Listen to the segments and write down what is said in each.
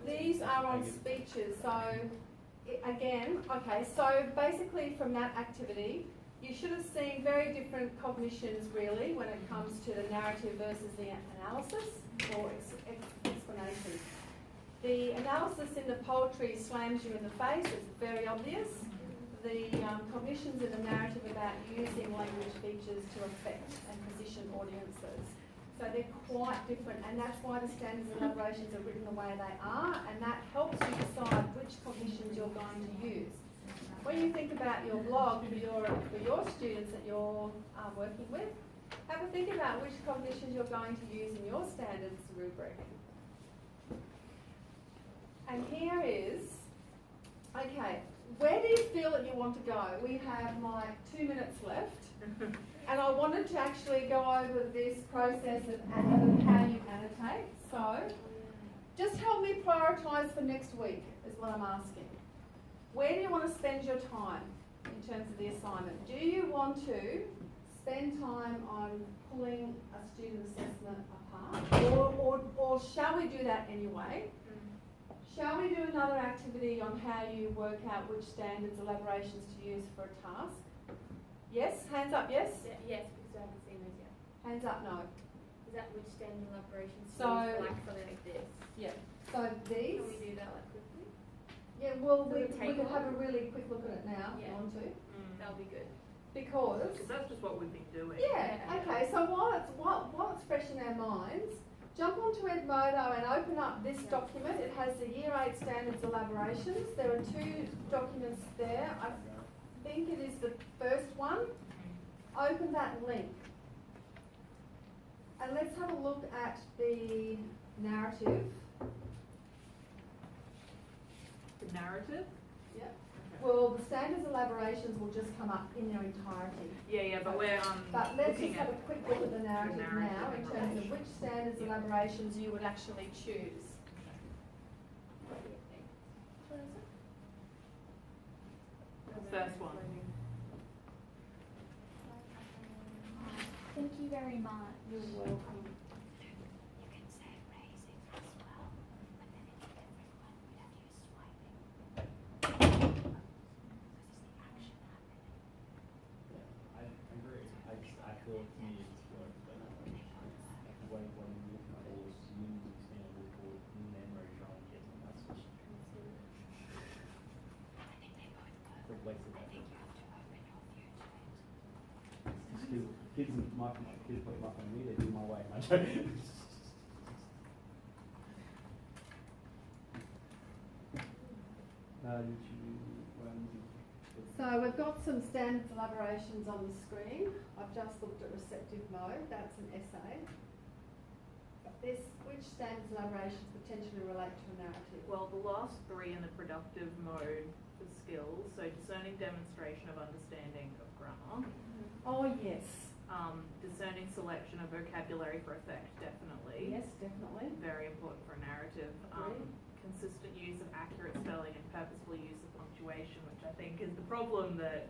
These are on speeches. So again, okay, so basically from that activity, you should have seen very different cognitions really when it comes to the narrative versus the analysis or explanation. The analysis in the poetry slams you in the face, it's very obvious. The cognitions in the narrative about using language features to affect and position audiences. So they're quite different, and that's why the standards and elaborations are written the way they are, and that helps you decide which cognitions you're going to use. When you think about your blog for your students that you're working with, have a think about which cognitions you're going to use in your standards rubric. And here is, okay, where do you feel that you want to go? We have like 2 minutes left. And I wanted to actually go over this process of how you annotate. So just help me prioritise for next week is what I'm asking. Where do you want to spend your time in terms of the assignment? Do you want to spend time on pulling a student assessment apart? Or shall we do that anyway? Shall we do another activity on how you work out which standards elaborations to use for a task? Yes? Hands up, yes? Yeah, yes, because I haven't seen those yet. Hands up, no. Is that which standard elaborations to So- use for like something like this? Yeah. So these... Can we do that like quickly? Yeah, well, we Does it take can have a long? really quick look at it now if you Yeah. want to. That'll be good. Because... Because that's just what we've been doing. Yeah, Yeah. okay, so while it's fresh in our minds, jump onto Edmodo and open up this document. It has the Year 8 Standards Elaborations. There are 2 documents there. I think it is the first one. Open that link. And let's have a look at the narrative. The narrative? Yeah. Okay. Well, the standards elaborations will just come up in their entirety. Yeah, but we're But let's looking just have at a quick look at the narrative narrative now in terms of elaboration. which standards Yeah. elaborations you would actually choose. first one. Thank you very much. You're welcome. You can say raising as well, but then in a different one we'd have to use swiping. Because it's the action happening. Yeah, I agree. I feel to me it's work, but when you look at all using standard report in memory trying to get the message. I think they both go. The place of I that. think you have to open your view to it. Kids put my phone me, they do my way. So we've got some standards elaborations on the screen. I've just looked at receptive mode. That's an essay. But which standards elaborations potentially relate to a narrative? Well, the last 3 in the productive mode for skills, so discerning demonstration of understanding of grammar, Oh yes. discerning selection of vocabulary for effect, definitely. Yes, definitely. Very important for a narrative. Agreed. Consistent use of accurate spelling and purposeful use of punctuation, which I think is the problem that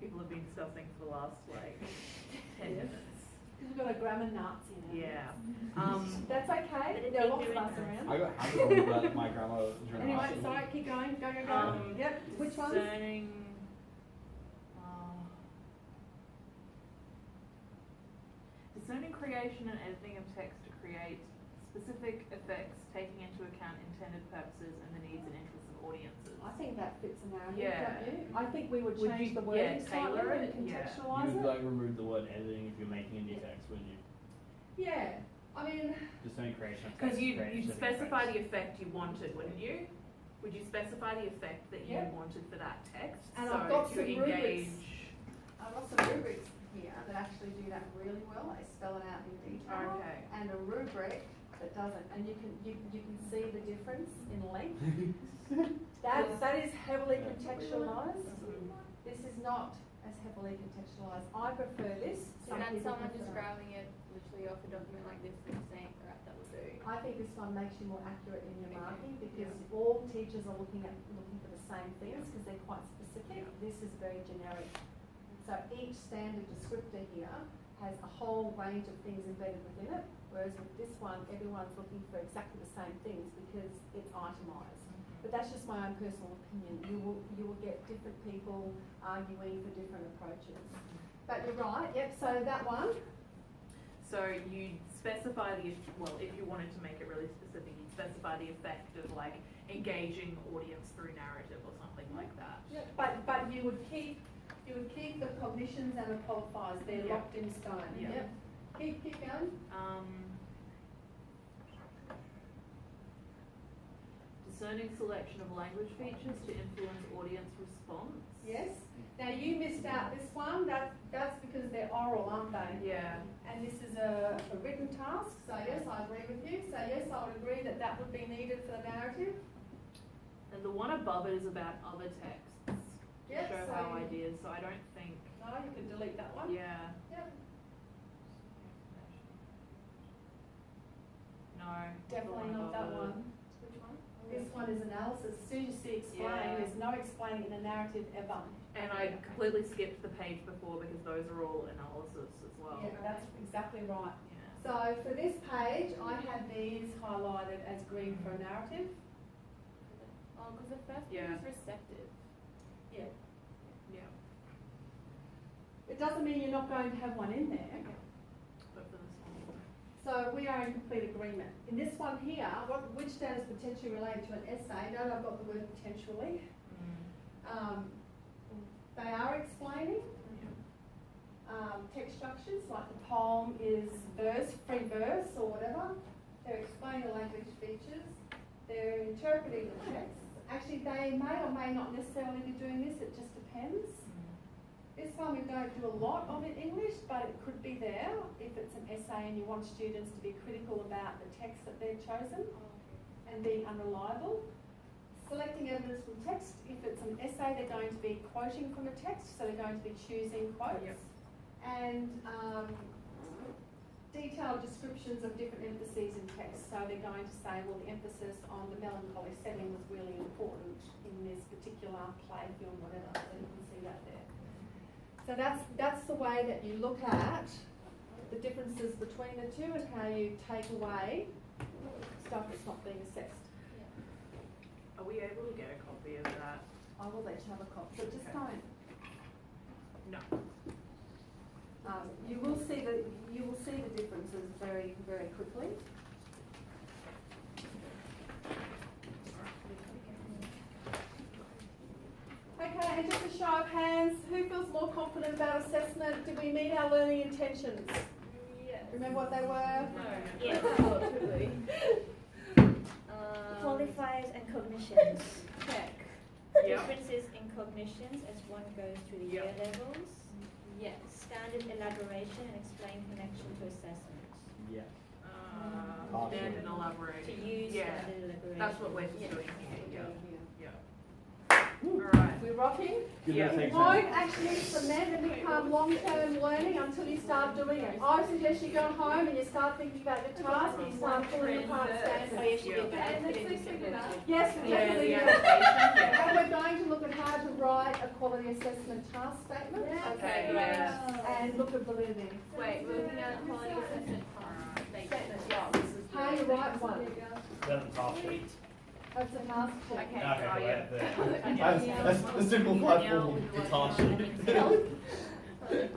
people have been discussing for the last like 10 Yes. minutes. Because we've got a grammar Nazi in it. Yeah. That's okay. There are lots of us around. I got hammered on about my grammar during Anyway, high school. sorry, keep going. Go. Yep. Which ones? Discerning, discerning creation and editing of text to create specific effects, taking into account intended purposes and the needs and interests of audiences. I think that fits a narrative, Yeah. don't you? I think we would Would change you- the wording yeah, slightly tailor and it, yeah. contextualise You would it. like remove the word editing if you're making a new text, wouldn't you? Yeah. I mean, Just saying creation of text. Because you'd creation of specify text. the effect you wanted, wouldn't you? Would you specify the effect that you Yeah. wanted for that text? And so I've got to some rubrics. engage. I've got some rubrics here that actually do that really well. They spell it out in detail. Okay. And a rubric that doesn't. And you can see the difference in length. That is heavily Yeah. contextualised. This is not as heavily contextualised. I prefer this. Some And people someone prefer just it. grabbing it literally off a document like this and saying, right, that will do. I think this one makes you more accurate in your Okay. marking because all teachers are looking for the same things because they're quite specific. Yeah. This is very generic. So each standard descriptor here has a whole range of things embedded within it, whereas with this one, everyone's looking for exactly the same things because it's itemised. But that's just my own personal opinion. You will get different people arguing for different approaches. But you're right, yep, so that one. So you specify if you wanted to make it really specific, you'd specify the effect of like engaging audience through narrative or something like that. Yep. But you would keep the cognitions and the qualifiers, they're Yeah. locked in stone. Yeah. Yep. Keep going. Discerning selection of language features to influence audience response. Yes. Now you missed out this one. That's because they're oral, aren't they? Yeah. And this is a written task. So yes, I agree with you. So yes, I would agree that that would be needed for the narrative. And the one above it is about other texts to Yep, show so how you- ideas. So I don't think. No, you can delete that one. Yeah. Yep. No. Definitely not that one. Which one? This one is analysis. As soon as you see explain, Yeah. there's no explaining in a narrative ever. And I completely skipped the page before because those are all analysis as well. Yeah, that's exactly right. Yeah. So for this page, I had these highlighted as green for a narrative. Oh, because the first Yeah. one was receptive. Yeah. Yeah. It doesn't mean you're not going to have one in there. But for this one. So we are in complete agreement. In this one here, which data is potentially related to an essay? Note I've got the word potentially. They are explaining text structures, like the poem is verse, free verse or whatever. They're explaining the language features. They're interpreting the text. Actually, they may or may not necessarily be doing this, it just depends. This one we don't do a lot of in English, but it could be there if it's an essay and you want students to be critical about the text that they've chosen and being unreliable. Selecting evidence from text, if it's an essay they're going to be quoting from a text, so they're going to be choosing quotes. Yep. And detailed descriptions of different emphases in text, so they're going to say, well, the emphasis on the melancholy setting was really important in this particular play, film, whatever, so you can see that there. So that's the way that you look at the differences between the two and how you take away stuff that's not being assessed. Are we able to get a copy of that? I will let you have a copy, but just Okay. don't. No. You will see the differences very, very quickly. Okay, and just a show of hands, who feels more confident about assessment? Did we meet our learning intentions? Yes. Remember what they were? Yes. Absolutely. Qualifiers and cognitions. Check. Yep. Differences in cognitions as one goes through the year Yep. levels. Yes. Standard elaboration and explain connection to assessment. Yeah. And an To elaboration. use Yeah. standard elaboration. That's what we're just Yeah. doing here. Yeah. Yeah. Yeah. Alright. We're rocking. Good Yeah. enough, It thanks, won't mate. actually cement and become long-term learning until you start doing it. I suggest you go home and you start thinking about your task and you start pulling apart Oh, standards. yes, you did that. And let's figure that. Yes, Yeah, definitely. the annotation, yeah. And we're going to look at how to write a quality assessment task statement. Okay, yeah. And look at validity. Wait, we're looking at quality assessment Statement, yeah. How you write one. That's a task sheet. That's a task sheet. Okay. Okay, Oh, well, yeah. that's a simplified form of the task sheet. Yeah.